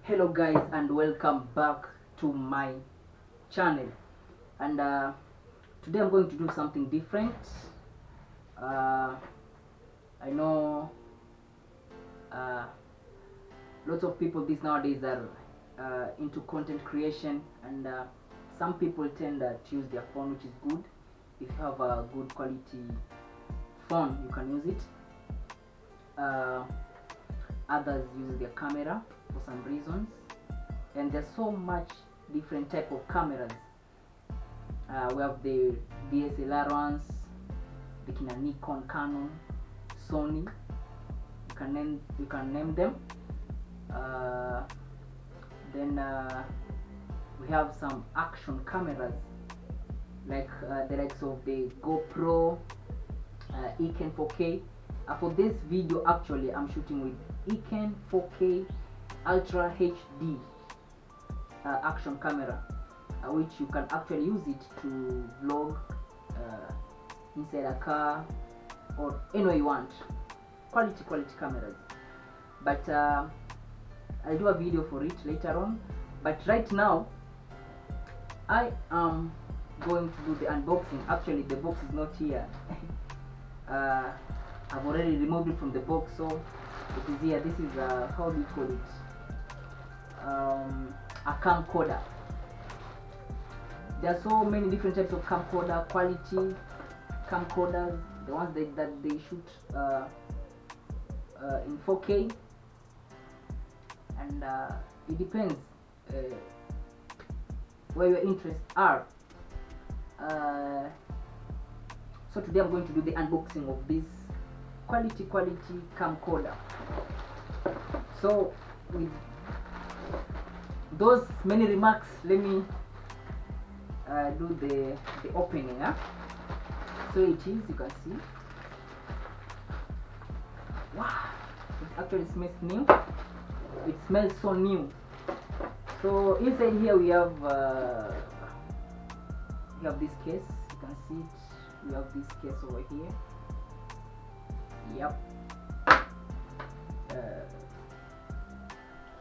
Hello guys, and welcome back to my channel. And today I'm going to do something different. uh, I know uh, lots of people these nowadays are into content creation, and some people tend to use their phone, which is good. If you have a good quality phone, you can use it. Others use their camera for some reasons, and there's so much different type of cameras. We have the DSLR ones, the kina Nikon, Canon, Sony. You can name them. uh, then we have some action cameras like the likes of the GoPro, Eken 4K. For this video, actually I'm shooting with Eken 4K Ultra HD action camera, which you can actually use it to vlog inside a car or anywhere you want. Quality cameras. But I'll do a video for it later on. But right now I am going to do the unboxing. Actually, the box is not here. I've already removed it from the box, so it is here. This is how do you call it? A camcorder. There are so many different types of camcorder, quality camcorders, the ones that they shoot in 4K, and it depends where your interests are. So today I'm going to do the unboxing of this quality camcorder. So with those many remarks, let me do the opening. So it is, you can see, wow, it actually smells new. It smells so new. So inside here we have this case. You can see it. We have this case over here. Yep.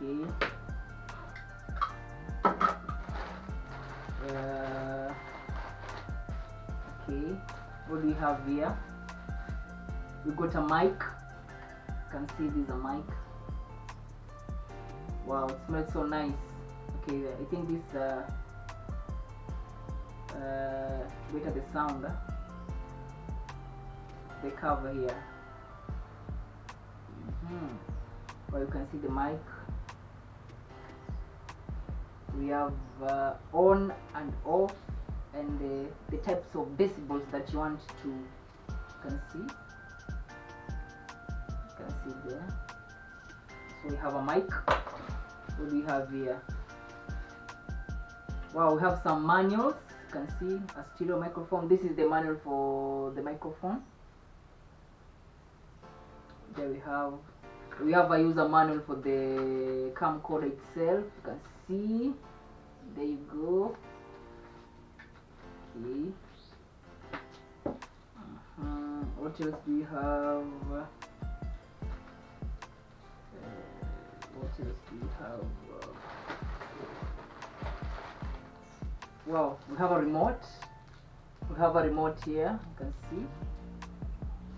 Okay. Okay, what do we have here? We got a mic. You can see this is a mic. Wow, it smells so nice. Okay, I think this better the sound. The cover here. Well, you can see the mic. We have on and off, and the types of decibels that you want to. You can see there. So we have a mic. What do we have here? Wow, we have some manuals. You can see a stereo microphone. This is the manual for the microphone. There we have a user manual for the camcorder itself. You can see, there you go. Okay. What else do we have? What else do we have? Wow, we have a remote. We have a remote here. You can see.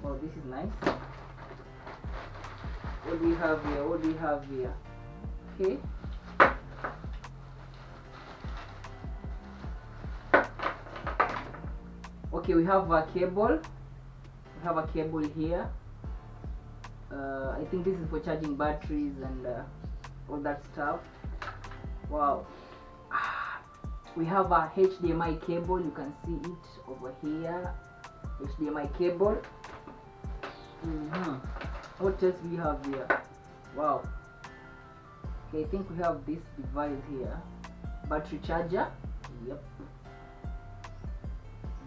Wow, this is nice. What do we have here? What do we have here? Okay. Okay, we have a cable. We have a cable here. I think this is for charging batteries and all that stuff. Wow. We have a HDMI cable. You can see it over here. HDMI cable. What else do we have here? Wow. Okay, I think we have this device here. Battery charger. Yep.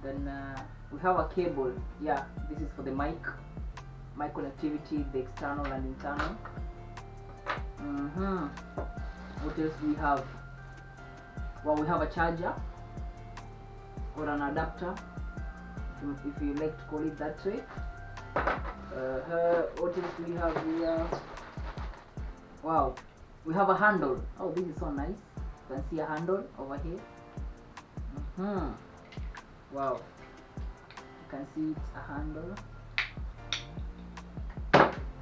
Then we have a cable. Yeah, this is for the mic connectivity, the external and internal. What else do we have? Well, we have a charger or an adapter, if you like to call it that way. What else do we have here? Wow, we have a handle. Oh, this is so nice. You can see a handle over here. Wow, you can see it's a handle.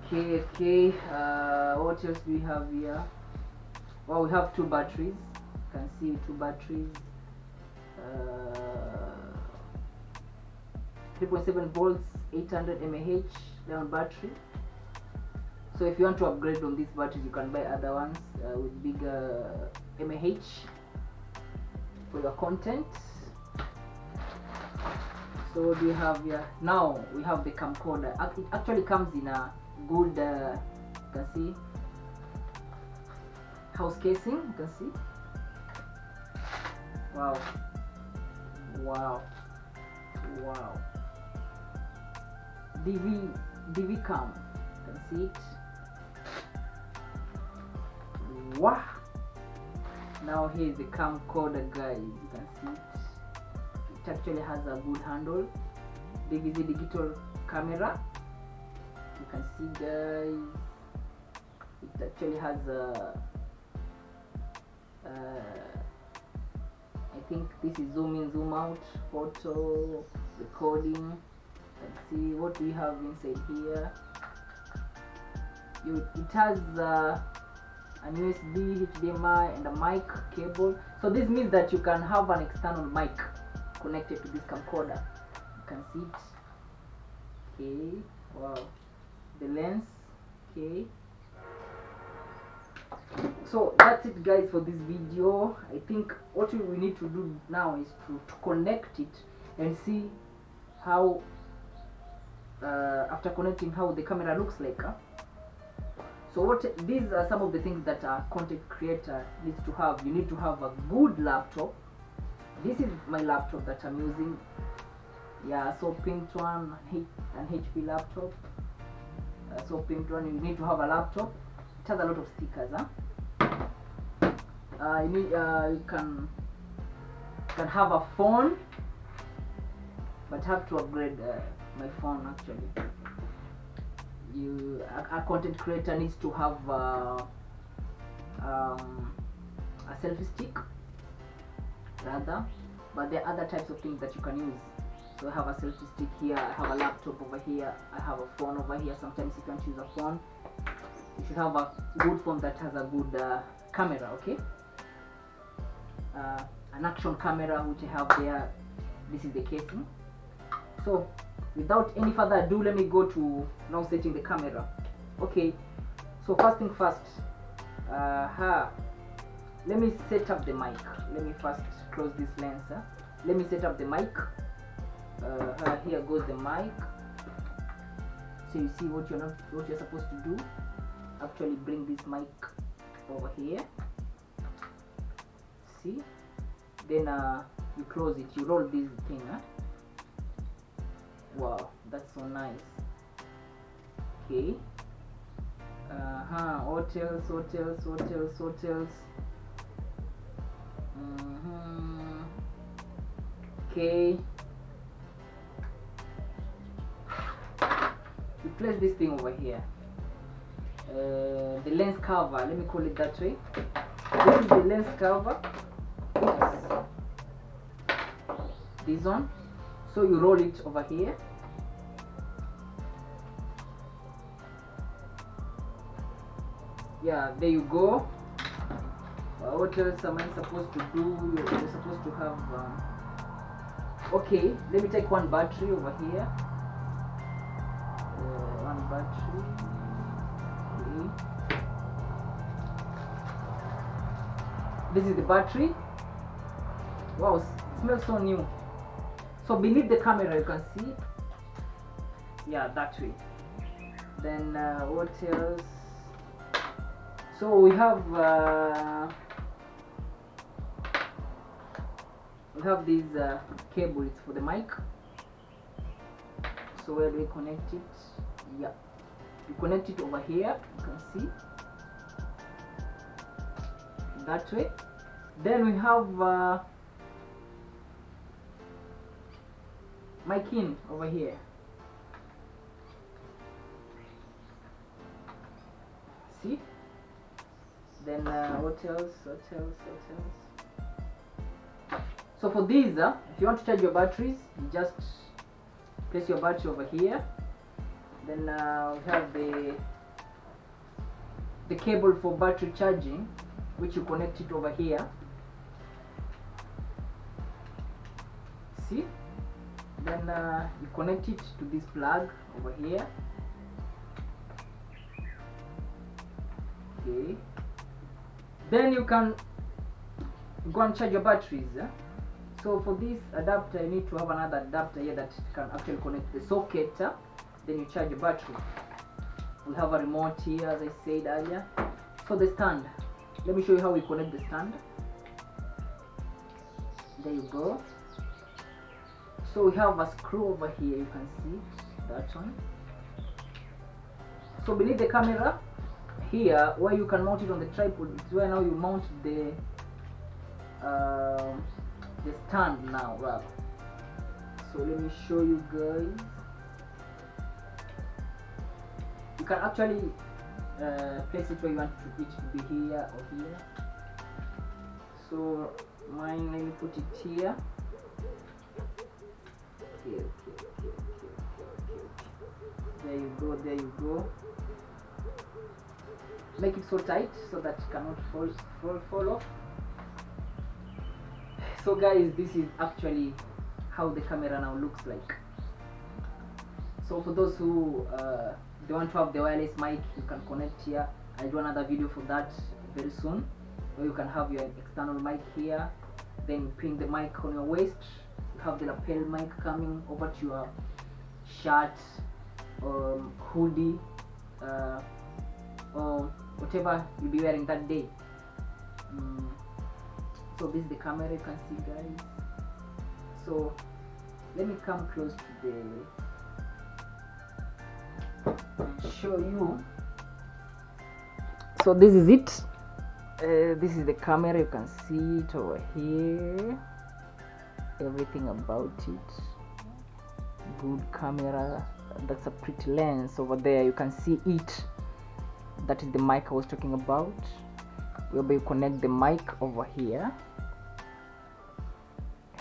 Okay. What else do we have here? Well, we have 2 batteries. You can see 2 batteries. 3.7 volts, 800 mAh down battery. So if you want to upgrade on these batteries, you can buy other ones with bigger mAh for your content. So what do we have here? Now we have the camcorder. It actually comes in a good, you can see, house casing. You can see. Wow. DV cam. You can see it. Wow. Now here's the camcorder, guys. You can see it. It actually has a good handle. This is a digital camera. You can see, guys, it actually has a I think this is zoom in, zoom out, photo recording. Let's see what we have inside here. It has an USB, HDMI, and a mic cable. So this means that you can have an external mic connected to this camcorder. You can see it. Okay, wow. The lens. Okay, so that's it, guys, for this video. I think what we need to do now is to connect it and see how after connecting, how the camera looks like. So these are some of the things that a content creator needs to have. You need to have a good laptop. This is my laptop that I'm using. Yeah, so pinked one, an HP laptop. So pinked one. You need to have a laptop. It has a lot of stickers. You can have a phone, but have to upgrade my phone actually. A content creator needs to have a selfie stick rather, but there are other types of things that you can use. So I have a selfie stick here, I have a laptop over here, I have a phone over here. Sometimes you can't use a phone, you should have a good phone that has a good camera. Okay, an action camera which I have there. This is the casing. So without any further ado, let me go to now setting the camera. Okay, so first thing first, let me set up the mic. Let me first close this lens. Let me set up the mic. Here goes the mic. So you see what you're supposed to do. Actually bring this mic over here. See, then you close it, you roll this thing. Wow, that's so nice. Okay. What else? Okay. You place this thing over here. The lens cover, let me call it that way. This is the lens cover. Oops. This one. So you roll it over here. Yeah, there you go. What else am I supposed to do? You're supposed to have okay, let me take one battery over here. One battery. Okay. This is the battery. Wow, it smells so new. So beneath the camera you can see, yeah, that way. Then what else? So we have these cables for the mic. So where do we connect it? Yeah, you connect it over here. You can see that way. Then we have mic in over here. See, Then what else? So for these, if you want to charge your batteries, you just place your battery over here. Then we have the cable for battery charging, which you connect it over here. See? Then you connect it to this plug over here. Okay. Then you can go and charge your batteries. So for this adapter, you need to have another adapter here that can actually connect the socket. Then you charge your battery. We have a remote here, as I said earlier. So the stand, let me show you how we connect the stand. There you go. So we have a screw over here, you can see that one. So beneath the camera here, where you can mount it on the tripod, it's where now you mount the stand now. Rather. So let me show you guys. You can actually place it where you want it to be, here or here. So mine, let me put it here. Okay. There you go. Make it so tight so that it cannot fall off. So guys, this is actually how the camera now looks like. So for those who they want to have the wireless mic, you can connect here. I'll do another video for that very soon, where you can have your external mic here, then you pin the mic on your waist. You have the lapel mic coming over to your shirt, hoodie, or whatever you'll be wearing that day. So this is the camera, you can see, guys. So let me come close to and show you. So this is it. This is the camera, you can see it over here. Everything about it. Good camera. That's a pretty lens over there, you can see it. That is the mic I was talking about. Whereby you connect the mic over here.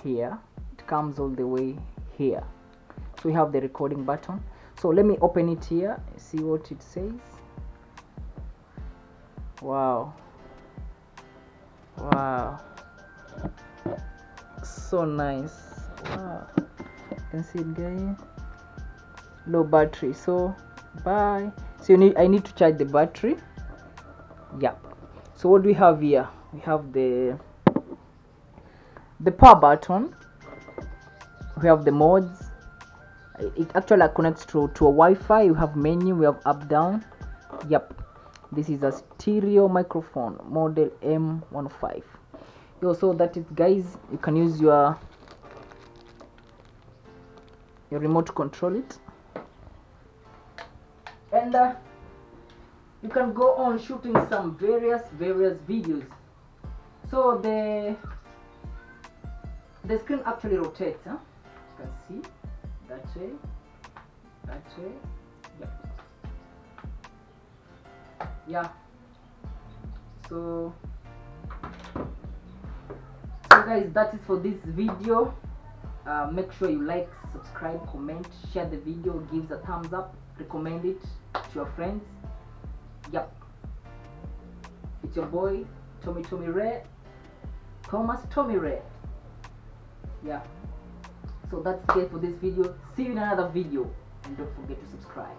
Here it comes all the way here. So we have the recording button. So let me open it here, see what it says. Wow, so nice. Wow, you can see it, guys. Low battery, so bye. So I need to charge the battery. Yeah. So what do we have here? We have the power button. We have the modes. It actually connects to a Wi-Fi. You have menu. We have up down. Yep. This is a stereo microphone model M15. So that is, guys. You can use your remote to control it, and you can go on shooting some various videos. So the screen actually rotates, you can see that way, yeah. So guys, that is for this video. Make sure you like, subscribe, comment, share the video, give a thumbs up, recommend it to your friends. Yep, it's your boy Thomas Tommy Ray. Yeah, so that's it for this video. See you in another video, and don't forget to subscribe.